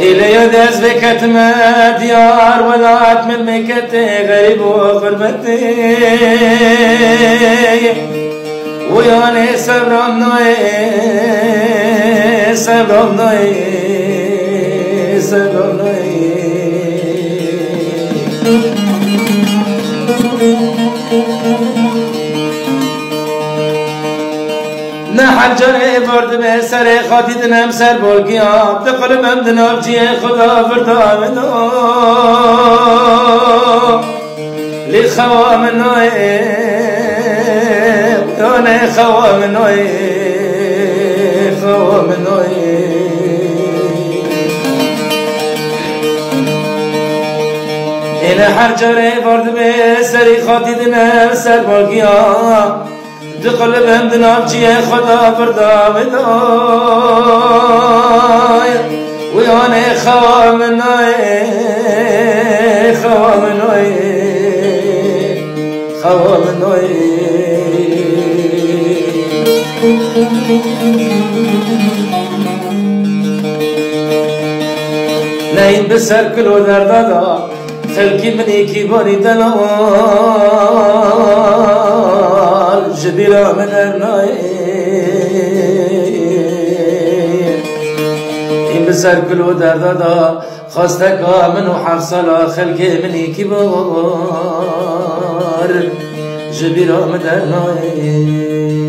إلي داز بكتما ديار ولعت من مكتي غريب وغربتي وياني سبرم نوي سبرم نوي سبرم نوي نحل جري برد بسر خاطي دنم سر بولگیام دقلبم دناب جی خدا فردا منو لی خوا منوی یانه خوا منوی خوا منوی این هر جري برد بسر خاطي دنم سر بولگیام دقلبم دناب جی خدا فردا منوی ویانه خوا منوی خوا منوی خوا منوی نایم بسر کلو در دادا خلقی منی کی باری دلال جبیرا من ارنای این بسر کلو در دادا خواستک من و حفصلا خلقی منی کی بار جبیرا من ارنای